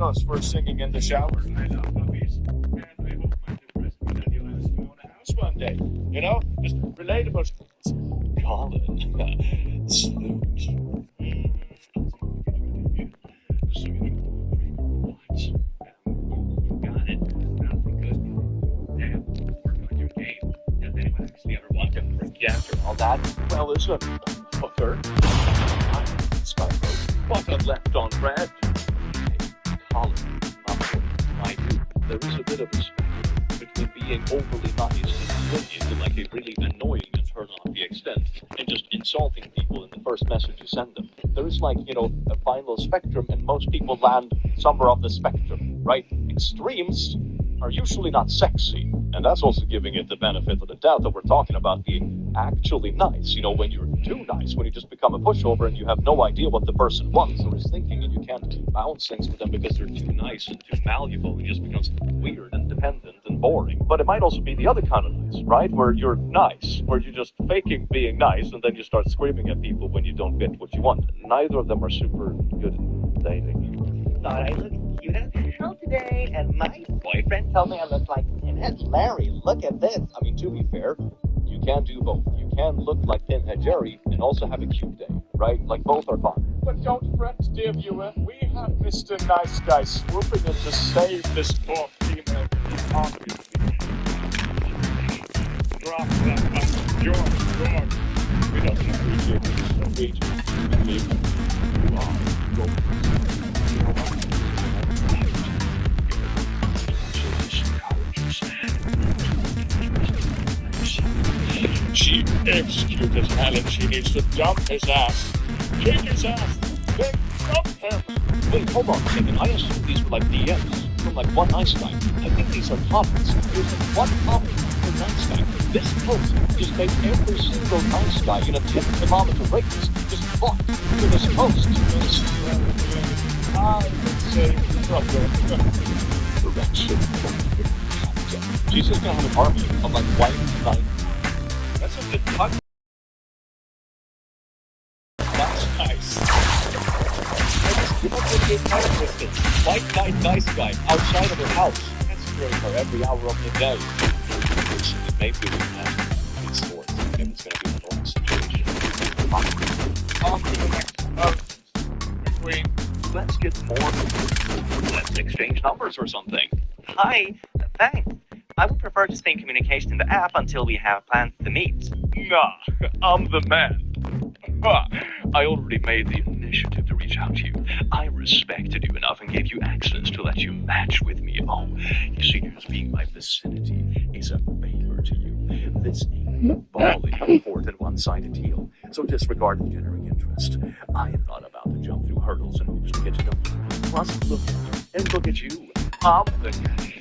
us for singing in the shower. I love puppies, and I hope my depressed me that you'll ask to own a house one day. You know, just relatable. Colin, salute. After all that, well, is a third. What a left on red. Colin, I do. There is a bit of a spectrum between being overly nice and brilliant to like a really annoying and turn on the extent, and just insulting people in the first message you send them. There is like, you know, a final spectrum, and most people land somewhere on the spectrum, right? Extremes are usually not sexy, and that's also giving it the benefit of the doubt that we're talking about being actually nice. You know, when you're too nice, when you just become a pushover and you have no idea what the person wants or is thinking, and you can't bounce things to them because they're too nice and too malleable, it just becomes weird and dependent and boring. But it might also be the other kind of nice, right? Where you're nice, where you're just faking being nice, and then you start screaming at people when you don't get what you want. Neither of them are super good at dating. Thought I looked cute as hell today, and my boyfriend told me I looked like Pinhead Larry. Look at this. I mean, to be fair, you can do both. You can look like Pinhead Jerry and also have a cute day, right? Like, both are fine. But don't fret, dear viewer. We have Mr. Nice Guy swooping in to save this poor female. Drop that George. We don't appreciate this. You are golden. She executed hell and she needs to dump his ass. Kick his ass. Then dump him. Wait, hold on a second. I assume these were like DMs from like one nice guy. I think these are topics. There's like one topic per nice guy. This post just made every single nice guy in a tip thermometer race just fucked to this post. I would say trouble. Direction. She's just gonna have an army of like white knight. That's a good cut. That's nice. You know what this kind of twisted? White knight nice guy outside of her house. That's screwing her every hour of the day. Maybe we can have these swords. Maybe it's gonna be a normal situation. On to the next queen. Let's get more. Let's exchange numbers or something. Hi, thanks. I would prefer to stay in communication in the app until we have plans to meet. Nah, I'm the man. I already made the initiative to reach out to you. I respected you enough and gave you access to let you match with me. Oh, you see, just being my vicinity is a favor to you. This ain't a bally, important one-sided deal. So disregard the generic interest. I am not about to jump through hurdles and hoops to get to know you. Plus, look at you, and look at you. I'm the guy.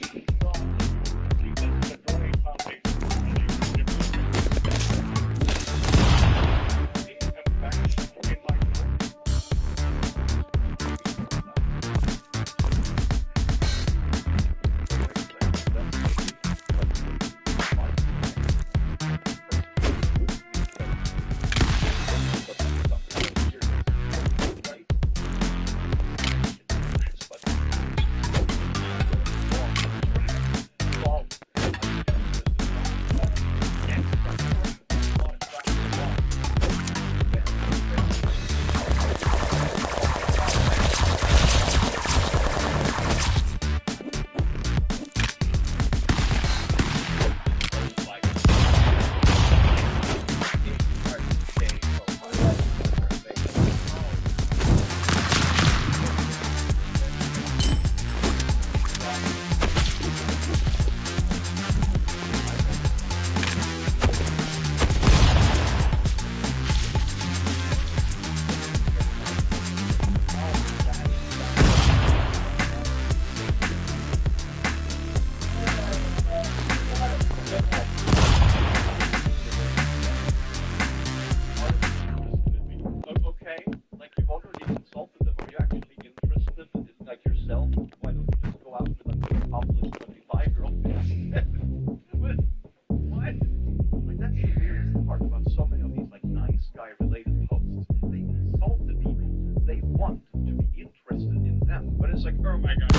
It's like, oh my god.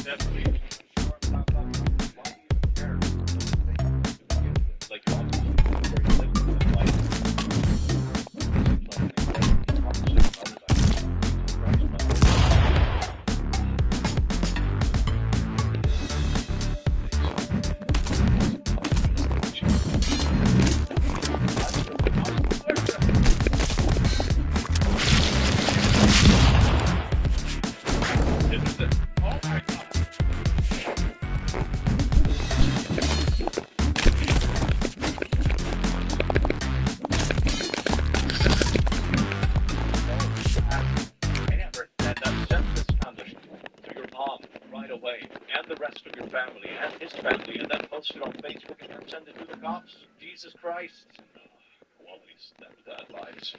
Definitely. Why do you care? Like, family and his family, and then post it on Facebook and then send it to the cops. Jesus Christ. Quality advice.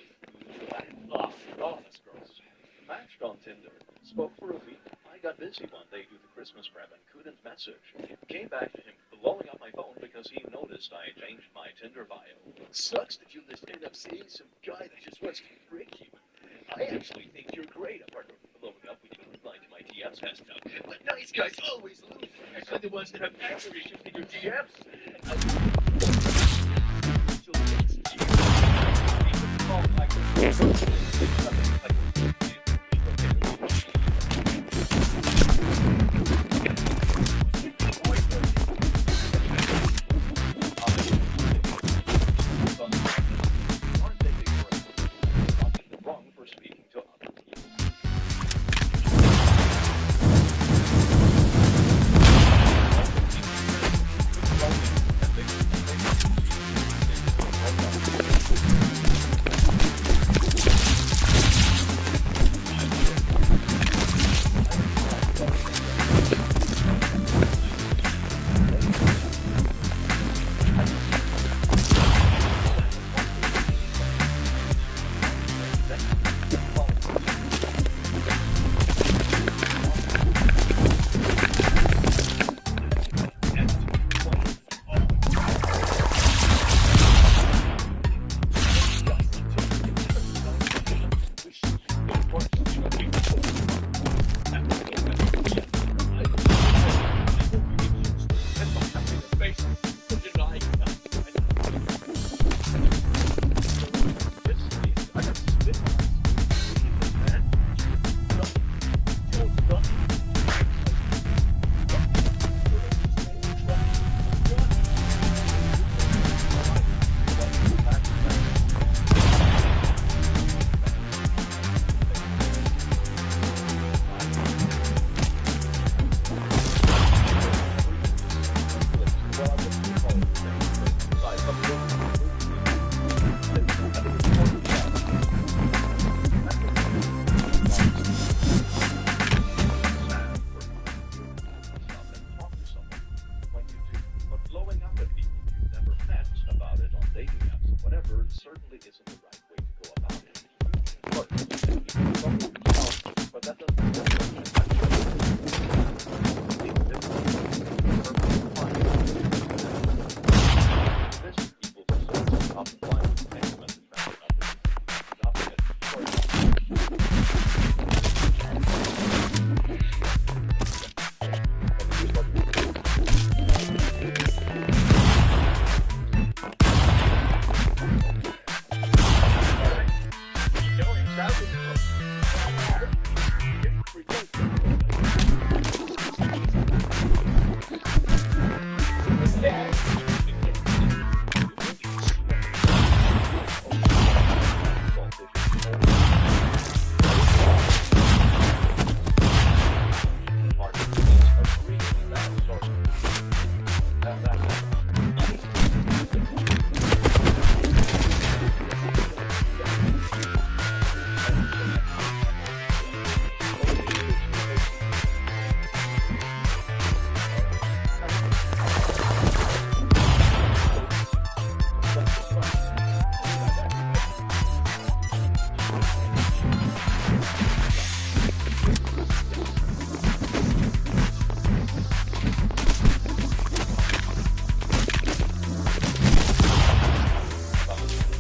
Oh, that's gross. Matched on Tinder. Spoke for a week. I got busy one day due to Christmas prep and couldn't message. Came back to him blowing up my phone because he noticed I changed my Tinder bio. Sucks that you just end up seeing some guy that just wants to trick you. I actually think you're great, apart from blowing up when you reply to my DMs and stuff. But nice guys always lose, especially the ones that have anger issues in your DMs.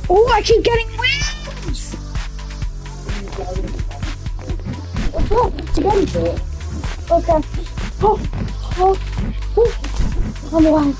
Oh, I keep getting wings! What's Oh, again to it. Okay. Oh, oh, oh. Oh my God.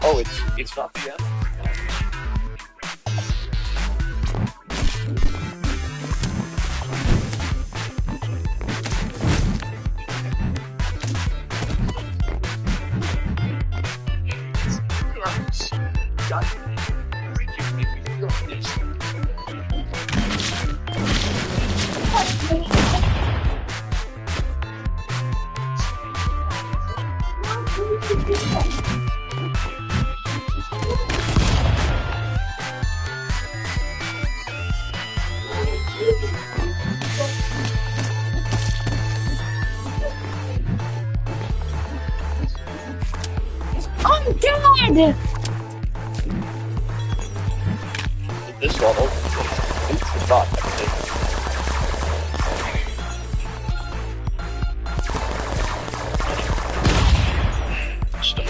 Oh, it's not the end. God, you make me feel like this. I'm dead! This level is not everything. Stuff.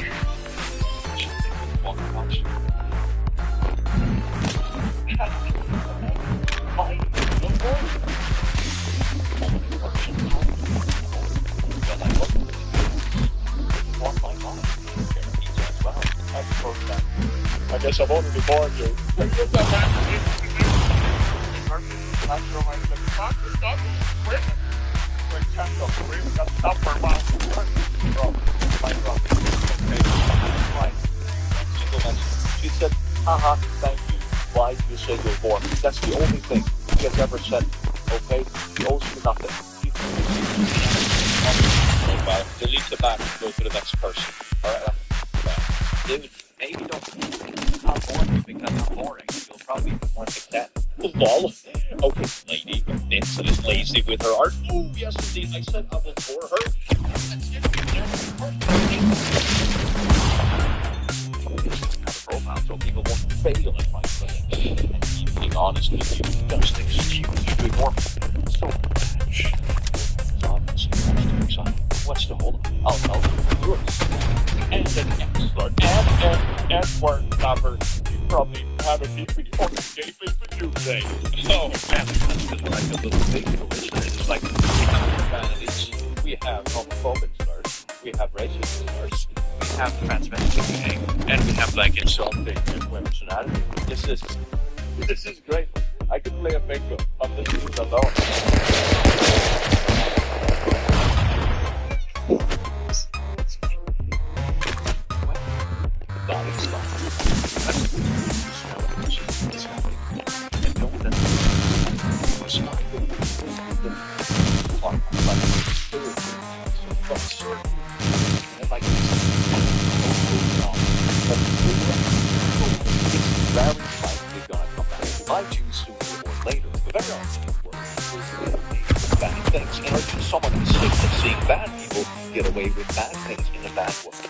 I guess I've already born you. She said, haha, thank you. Why do you say you're born? That's the only thing she has ever said. Okay? She owes you nothing. Well, delete the back and go to the next person. Alright? Dude, maybe don't I'm boring because I'm boring. You'll probably want to that. Lol. Okay, lady, Vincent is lazy with her art. Oh, yes, indeed. I said I will bore her. Profile so people won't fail at my question. And being honest with you, just excuse you doing more. So much. It's obviously exciting. What's the hold? I'll tell you. Yours. And an X-Lord. And an Edward cover. You probably have a DVD or gave me for Tuesday. Oh, man, that's just like a little thing, isn't it? It's like we have humanities, we have homophobic slurs, we have racist slurs, we have transvestite, and we have like insulting women's anatomy. This is great. I could play a bingo on this alone. I choose sooner or later, but very often bad things, and are you someone who's sick of seeing bad people get away with bad things in a bad world?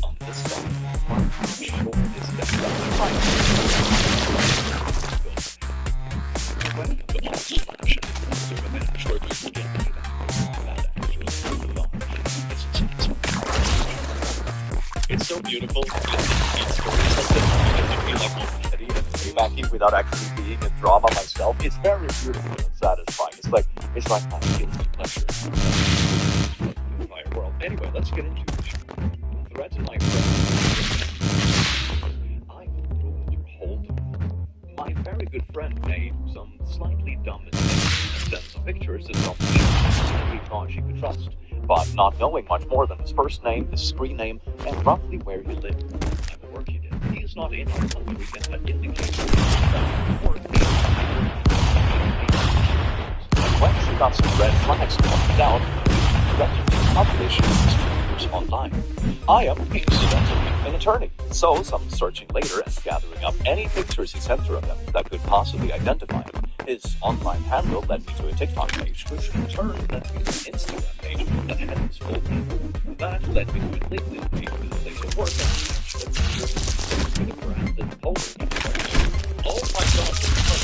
On this side, I'm sure it's definitely right. It's so beautiful. It's something to feel like confetti and piggybacking without actually being a drama myself. It's very beautiful and satisfying. It's like my guilty pleasure. My world. Anyway, let's get into it. Threads in my friend. I ruined your hold. My very good friend made some slightly dumb mistakes and sent some pictures to some we thought she could trust, but not knowing much more than his first name, his screen name, and roughly where he lived and the work he did. He is not in our country, and that indicates that when she got some red flags pointed out, he threatened to publish his pictures online. I am incidentally an attorney, so some searching later and gathering up any pictures he sent her of them that could possibly identify him. His online handle led me to a TikTok page, which in turn led me to an Instagram page that had his full name. That led me to a LinkedIn page with a place of work and a brand and Polish. Oh my god,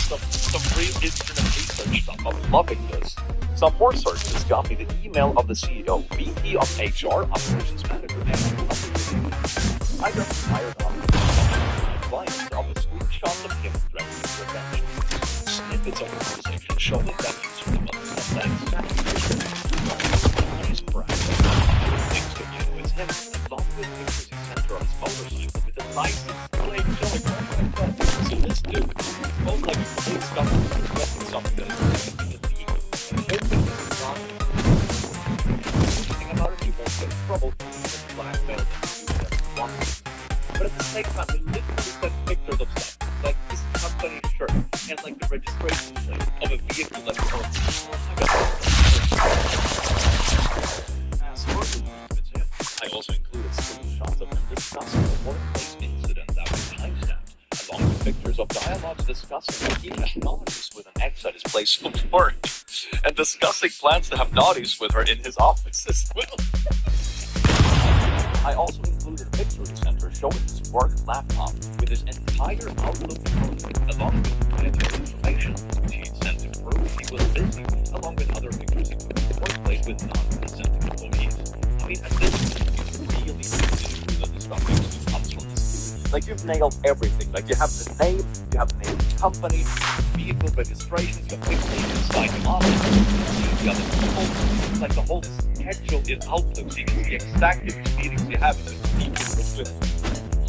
some real internet research stuff. I'm loving this. Some more searches got me the email of the CEO, VP of HR, Operations Manager, and I got fired up clients of a screenshot of him threatening revenge. Snippets of conversation showing that user must have that exact things to do with him, along with pictures he sent her on his motorcycle with a license plate showing her. So this dude, most likely paid stuff to investing something that is illegal. And hoping this is not anything about it, he won't get in trouble, even if blackmail them to do whatever he wants. But at the same time, they literally sent pictures of stuff, like his company shirt, and like the registration plate of a vehicle that he owns. Oh my god. I also included screenshots of him discussing the workplace incident that was timestamped, along with pictures of dialogues discussing that he had naughties with an ex at his place of work, and discussing plans to have naughties with her in his office as well. I also included a picture he sent her showing his work laptop with his entire Outlook account, along with financial information, which he sent to prove he was busy, along with other pictures he put in the workplace with non-consenting employees. I mean, at this point, it's really true that this stuff actually comes from this. Like, you've nailed everything. Like, you have the name, you have the name of the company, vehicle registrations, you have pictures inside the office, you have the people, like the whole schedule in Outlook, so you can see exactly which meetings you have and which people you're with.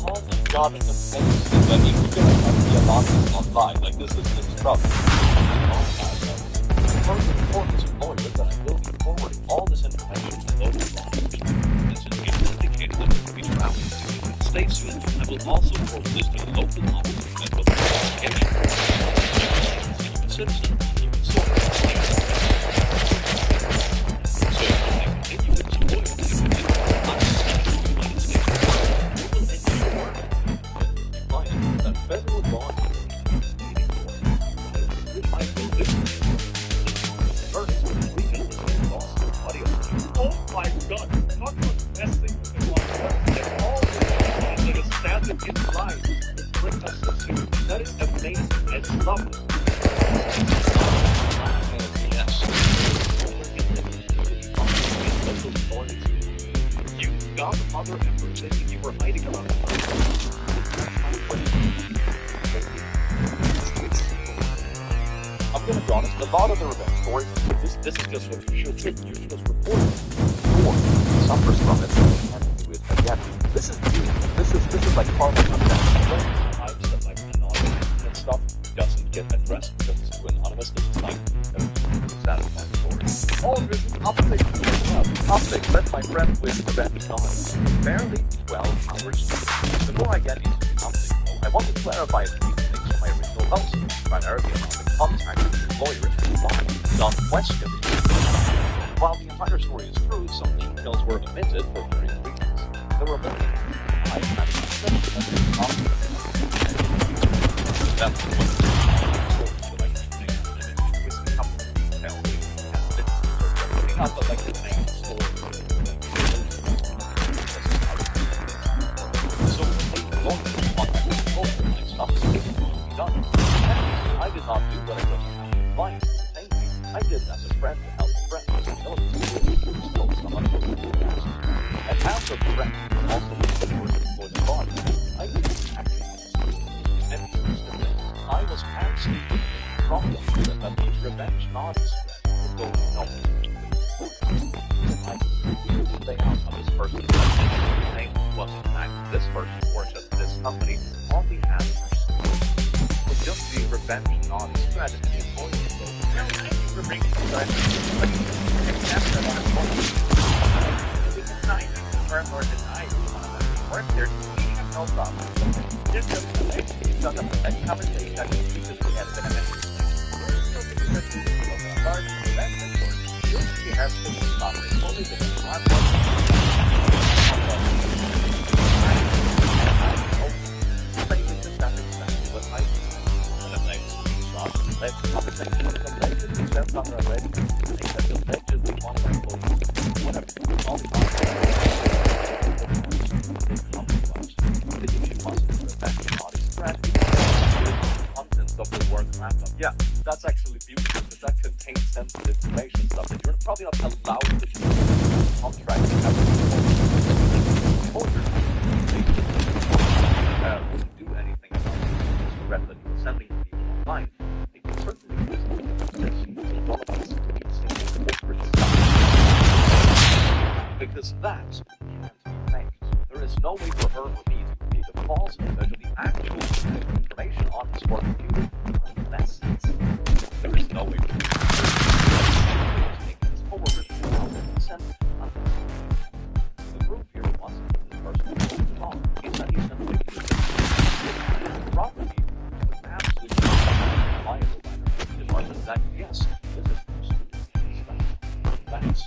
Oh my god, it's amazing. Like, if you're gonna have to be anonymous online, like, this is trouble. Oh my god. One of the important employers that I will be forwarding all this information to local law enforcement. This indicates that we reach out to the United States soon. I will also forward this to the local law enforcement with investigation. A citizen, you can sort of so if they continue to exploit the United States, we will ensure that federal law enforcement oh my god, talk about the best thing we can watch. Like all this that is standing in line to bring us to see. That is amazing. I love it. Yes. You got other efforts that you were hiding around the I'm gonna be honest, a lot of the revenge stories, this is just what you should just report it. Or suffers from it and do it again. This is new. This is like part of the times that like anonymous and stuff doesn't get addressed because it's too anonymous. It's like satisfying story. Oh, there's an update. Update. Let my friend with revenge die. Barely 12 hours. Before I get into the update, though, I want to clarify a few things from my original post, primarily about the contact with your lawyer and why non-questioning. While the entire story is true, some details were omitted for various reasons. There were many I had accepted as a confident. That was one of the stories that I could make with a couple of details and not the like the main story. So when they don't contact with the lawyer, like stuff is done. I did not do what I just had advice. I did as a friend to help a friend. And after the friend also for the body, I didn't actually and I was actually from the that these revenge naughties would go nowhere. I could stay out of this person's name was in fact this person works at this company only has would just be revenge naughty strategy for you. For bringing the we can neither confirm nor deny one of them. Work there, we have no problem. This just connects each other with any conversation that previously has been mentioned. We're still the description of the large event report. You'll see have to be only within 1 month. allegedly sent on their alleged things that allegedly one of their employees, whatever, all the contents of the work laptop. Yeah, that's actually beautiful, because that contains sensitive information stuff that you're probably not allowed to do contract wouldn't do anything about this threat that you're sending to people online. It can certainly do this. Because that can't be made. There is no way for her or me to create a false image of the actual information on his work computer unless there is no way for her to make his coworkers without consent. The proof here wasn't that this person was wrong. It's that he simply property was absolutely viable by the argument that yes, this is that's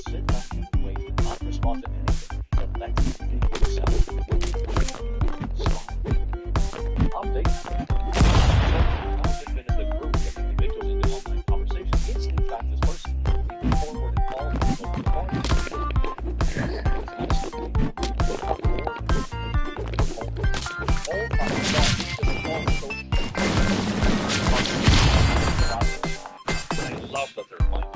sit back and wait, not respond to anything, but let you think yourself. Update. I've been in the group of individuals in the online conversation. It's in fact this person. We forward all the I love that they're fine.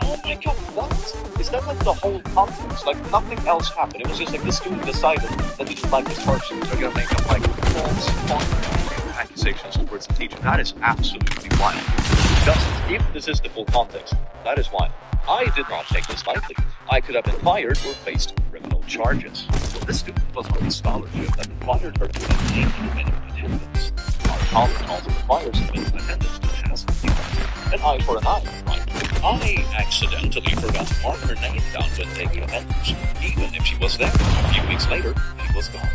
Oh my god, what? Is that like the whole context? Like nothing else happened. It was just like the student decided that he didn't like this person. They're gonna make up like false accusations towards the teacher. That is absolutely wild. Just if this is the full context, that is wild. I did not take this lightly. I could have been fired or faced criminal charges. Well, this student was on a scholarship that required her to maintain a minimum attendance. Our college also requires a minimum attendance to pass the exam. An eye for an eye, right? I accidentally forgot to mark her name down when taking attendance. Even if she was there, a few weeks later, she was gone.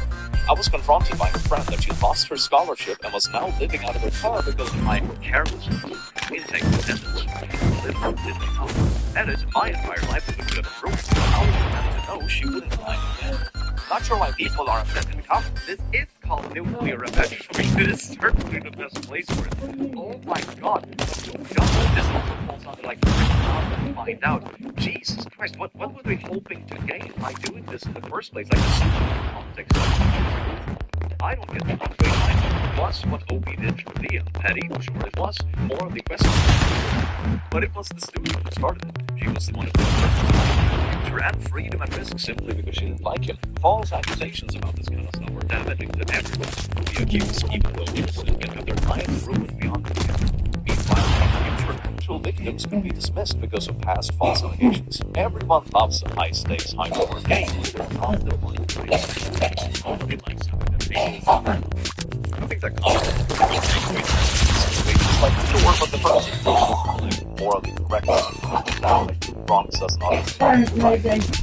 I was confronted by her friend that she lost her scholarship and was now living out of her car because of my carelessness in taking attendance. Little did they know. That is, my entire life would have been ruined. I was meant to know she wouldn't lie again. Not sure why people are upset in the comments. This is called nuclear revenge. I mean, it is certainly the best place for it. Oh my god. This also falls under like and find out. Jesus Christ, what were they hoping to gain by doing this in the first place? Like a super context. I don't get the halfway line. Was what Opie did for Leah petty? Sure it was. More of the question. But it was the student who started it. She was the one who put the future and freedom at risk simply because she didn't like him. False accusations about this kind of stuff were damaging to everyone. The accused, even though innocent, can have their lives ruined beyond repair. Meanwhile, future actual victims can be dismissed because of past false allegations. Everyone loves a high-stakes, high-power game. Not the one who nobody likes having their name. I think that comment like sure, but the person is morally correct. Now, like two wrongs does not right.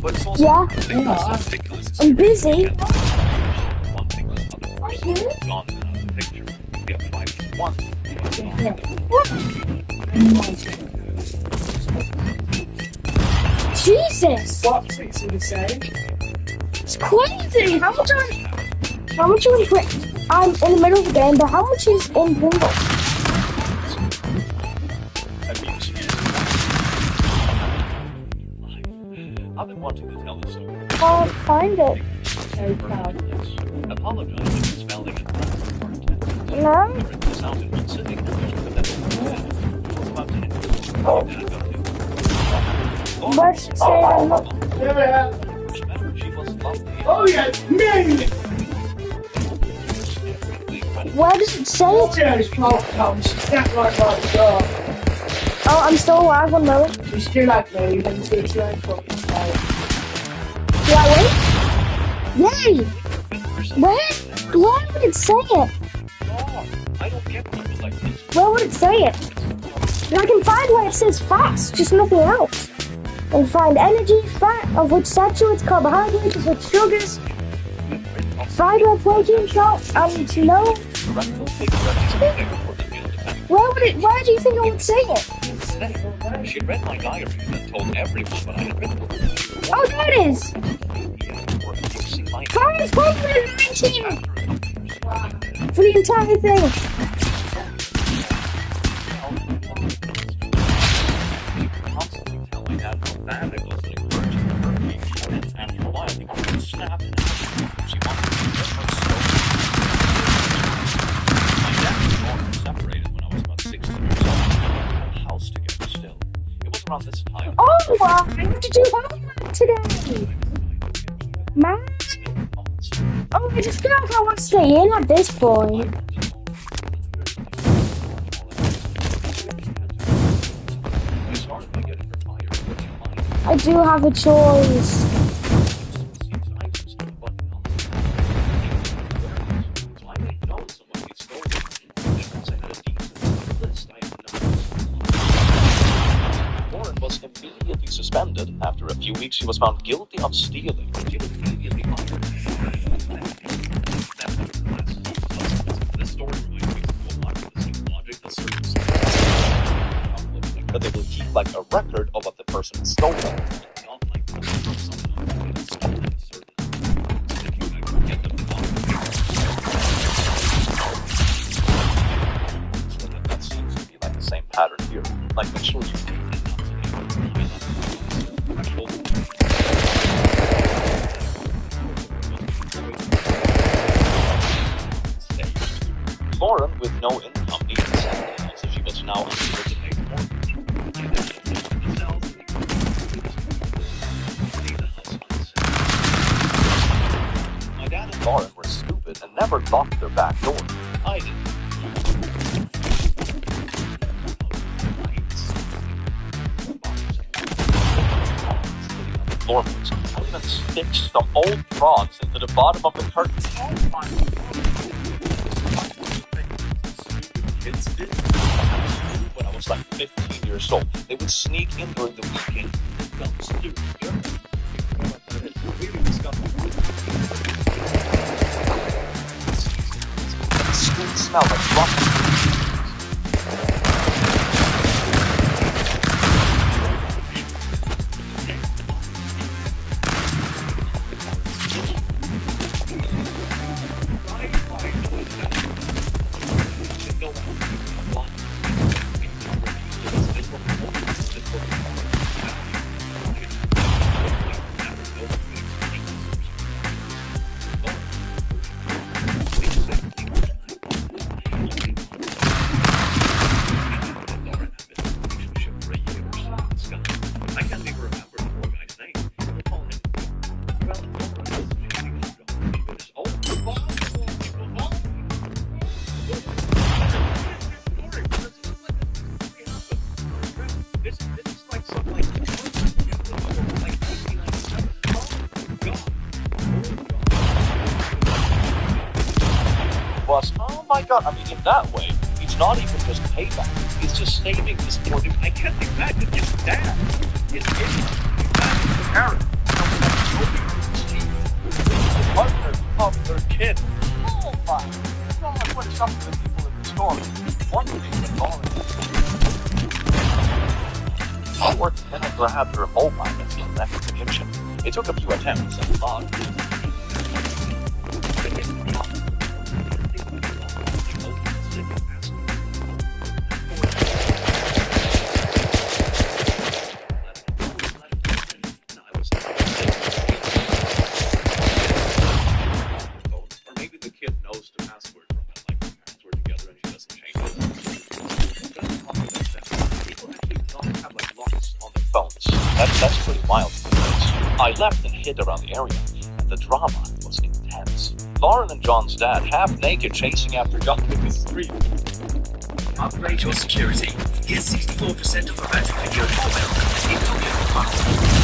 But it's also ridiculous. I'm busy. One thing was other person gone out of the picture. We have 5-1. Jesus! What fixing to say? It's crazy! How much are you in I'm in the middle of the game, but how much is in Pringles? I've been wanting to tell this story. Can't find it. Apologize for spelling it. No? It sounded one sitting. Let's say I'm not. She was lovely. Oh yeah, me! Where does it say it? There's pop comes. That's right by the door. Oh, I'm still alive, one moment. She's still like me, then she's like fucking tired. Do I win? Yay! Where would it say it? I don't get people like this. Where would it say it? And I can find where it says fats, just nothing else. And find energy, fat, of which saturates, carbohydrates, of which sugars, fiber, protein, salt, and no. Where do you think I would say it? She read my diary and told everyone what I had written. Oh, there it is! 519! For the entire thing! Constantly tell my dad how bad it was when he hurt me, and for a while he couldn't snap it. She wanted to get her stove. My dad and Norm were separated when I was about 16 years old. We had a house together still. It was around this time. Oh, I have to do homework today! Man! Oh, I just feel like I want to stay in at this point. I do have a choice. Warren was immediately suspended. After a few weeks, she was found guilty of stealing. She was immediately fired. This story reminds me of a lot of the same logic that certain but they will keep like a record of what the person has stolen. Not like someone stolen a certain if you like get them so that seems to be like the same pattern here. Like make sure you Lauren, with no income, needed to settle down, so she was now unable to pay the mortgage. My dad and Lauren were stupid and never locked their back door. I did. Floorboards. I even stitched some old frogs into the bottom of the curtain. Oh my God. Kids did. When I was like 15 years old, they would sneak in during the weekend. Stupid. It's really disgusting. The street smelled like rotten. Was, oh my God, I mean, in that way, he's not even just payback. He's just saving this poor dude. I can't imagine his dad. His parent. The partner of their kid. Oh my God, what is up with the people in the story? One thing that Lauren worked in and grabbed her mobile and left the kitchen. It took a few attempts and thought. That's pretty wild. I left and hid around the area, and the drama was intense. Lauren and John's dad, half naked, chasing after John in the street. Upgrade your security. Get 64% of the magic to go to America. Into your funnel.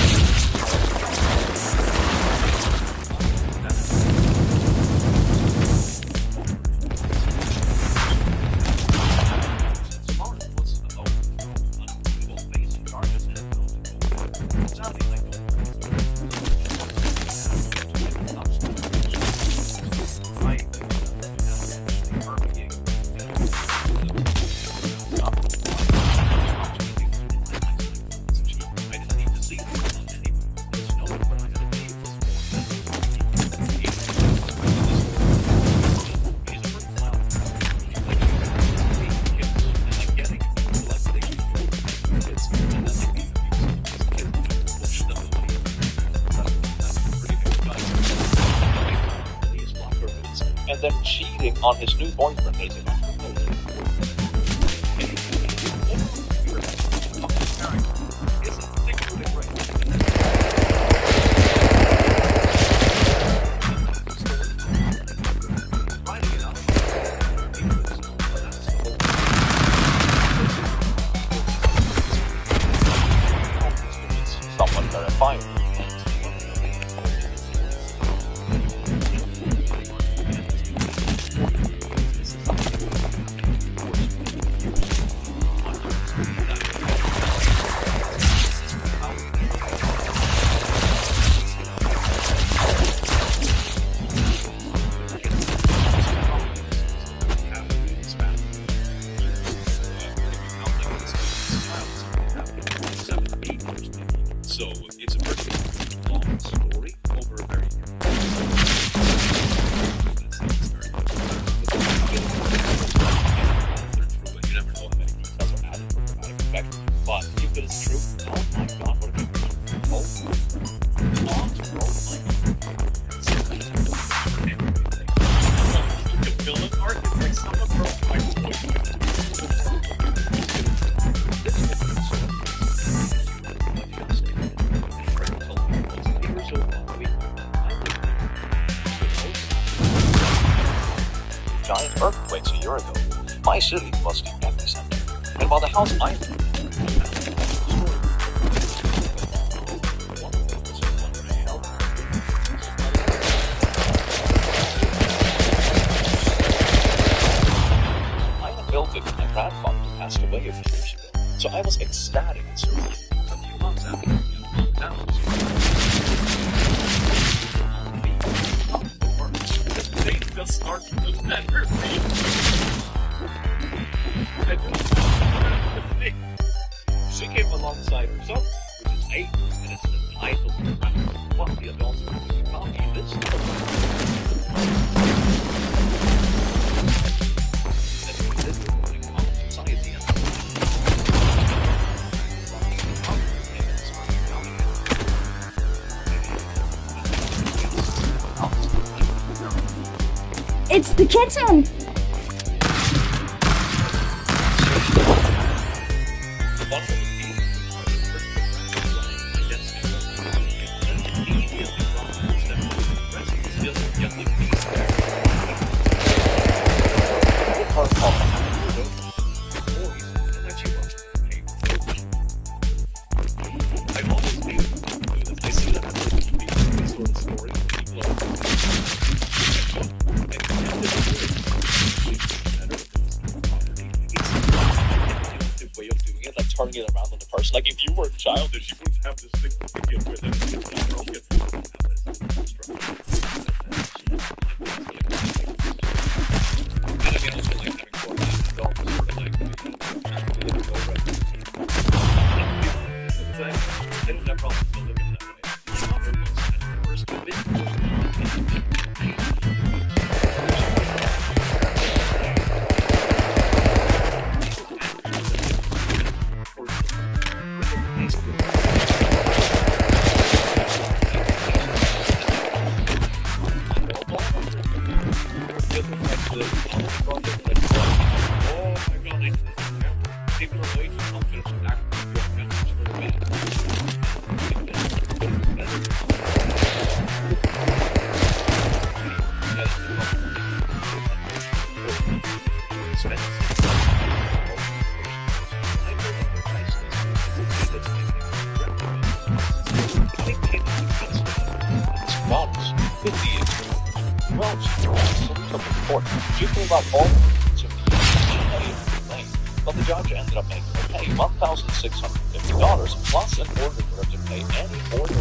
And then cheating on his new boyfriend that is about to propose. Someone verified. So it's a pretty long story over a very you never know how many details are added for dramatic effect. But if it is true, oh my God, what a villain architect, someone broke my voice. Giant earthquakes a year ago. My city was the epicenter. And while the house I lived I had built it with my grandfather who passed away a few years ago. So I was ecstatic and surreal. A few months after just start to never She came alongside her son, which is 8, and it's the title of the house. What the adults found in this society and It's the kitten! throwing it around in the purse. Like, if you were childish, you wouldn't have this thing to begin with. And it's not broken. And I mean, also, like, having 4 dogs sort of like, living over it. They don't have problems with living that way. Other ones had first been. But the judge ended up making her pay $1,650 plus an order for her to pay any order to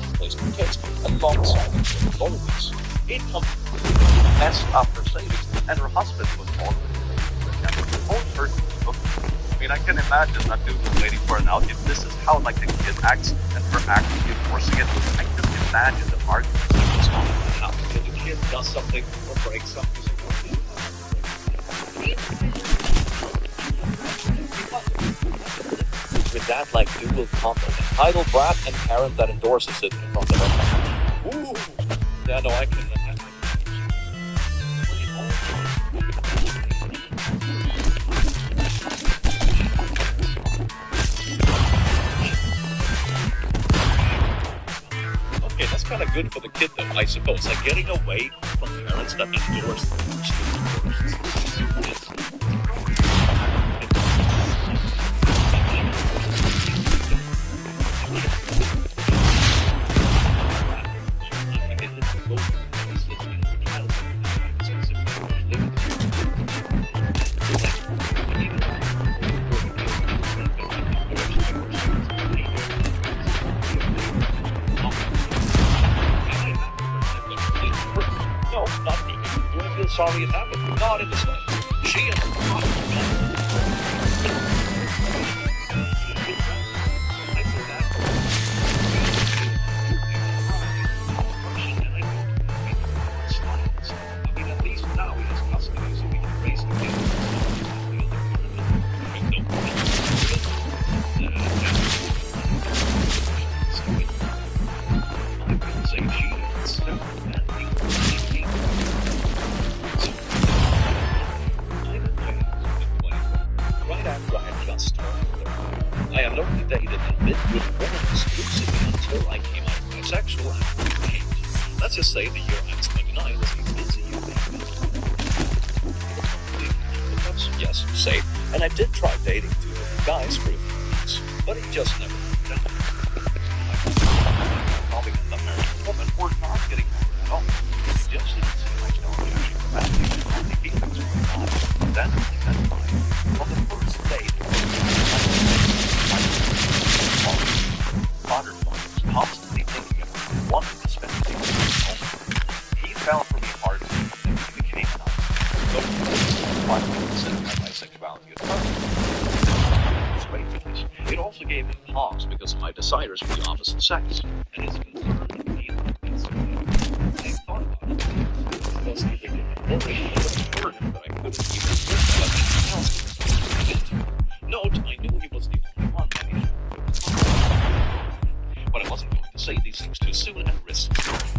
replacement kits alongside the royalties. It messed up her savings, and her husband was already I mean, I can imagine that dude was waiting for an out. If this is how like the kid acts and her actively forcing it, I can just imagine the argument that was on the house. If the kid does something or breaks something. With that, like, dual combo, idle brat and parent that endorses it in front of her. Ooh! Yeah, no, I can. Okay, that's kind of good for the kid, though, I suppose. Like, getting away from parents that endorse sorry it happened. Not in this way. She and her father. I mean, at least now he has custody, so we can raise the kid. I couldn't say she I have only dated and lived with women exclusively until I came out of my sexual activity. Let's just say the year I was 29 was a busy year. Yes, safe. And I did try dating 2 different guys for a few weeks, but it just never worked out. Probably got the married woman or not getting married at all. It just didn't seem like no reaction from that. The feelings were gone. Then, on the first date, father was constantly thinking of her, wanting to spend the day with home. He fell for me hard, and he became enough. So, finally considered my bisexuality at first. It also gave him pause because of my desires for the opposite sex, and his concern that he I thought about it. It was even more burden that I couldn't even think about anything else. Note, I knew he was the only one that he but I wasn't going to say these things too soon and risk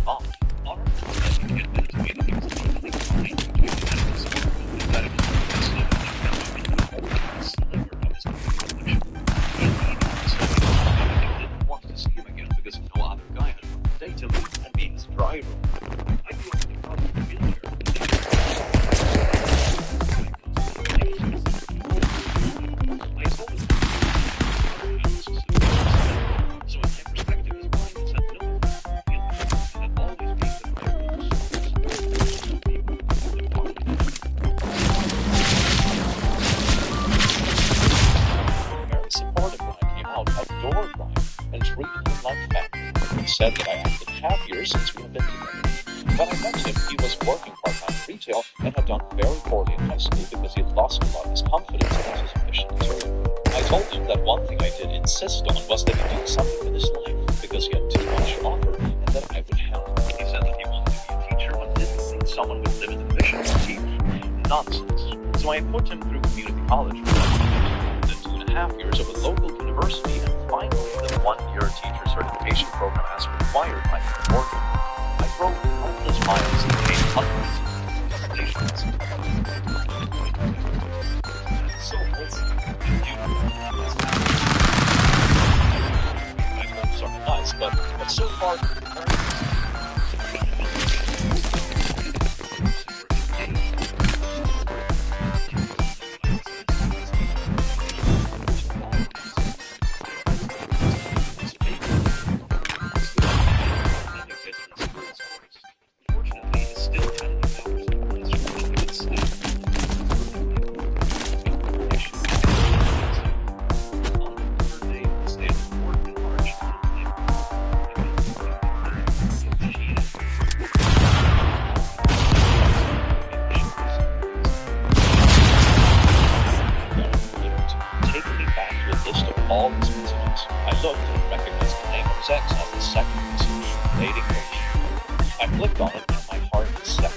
on. Let me get into it. He was totally fine to do that. It was a sliver of his conviction. I didn't want to see him again because no other guy had wanted to date him and be his driver. I knew he was a wheelchair. time, he was working part-time in retail and had done very poorly in high school because he had lost a lot of his confidence and was ambition material. I told him that one thing I did insist on was that he do something with his life because he had too much to offer and that I would help. He said that he wanted to be a teacher but didn't think someone with limited vision would teach. Nonsense. So I put him through community college for 2.5 years of a local university and finally the 1-year teacher certification program as required by the Oregon. I drove countless miles and paid hundreds of recommendations. So wholesome. My hopes are nice, but so far, all his messages. I looked and recognized the name of his ex as the second message, Lady Coach. I clicked on it and my heart set.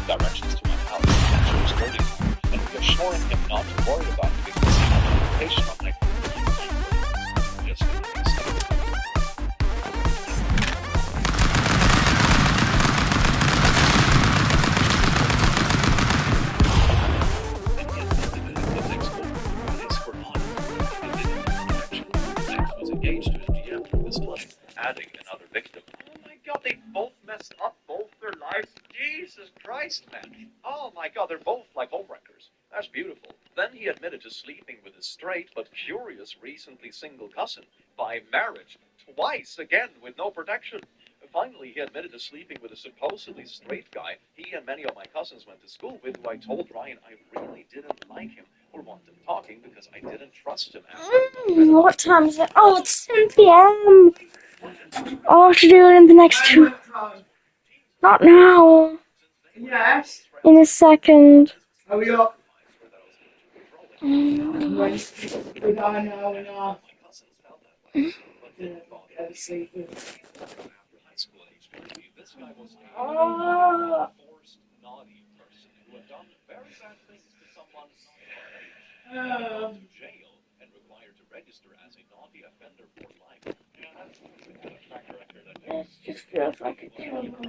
Directions to my house, and was loading, and reassuring him not to worry about it because he had an invitation on my phone. Just in case. Engaged to his GM through this play, adding another victim. Oh my god, they both messed up both their lives. Jesus Christ, man. Oh my god, they're both like homewreckers. That's beautiful. Then he admitted to sleeping with his straight but curious recently single cousin by marriage, twice again with no protection. Finally, he admitted to sleeping with a supposedly straight guy he and many of my cousins went to school with, who I told Ryan I really didn't like him or want them talking because I didn't trust him. What time is it? Oh, it's 10 p.m. Oh, I have to do it in the next 2. Not now. Yes. In a second. Are we up? We are now, we are. Ever sleeping. This guy was a Ah. forced, naughty person who had done very bad things to someone not our age. To jail and required to register as a naughty offender for life. Yeah, that's a track record. This just feels like a terrible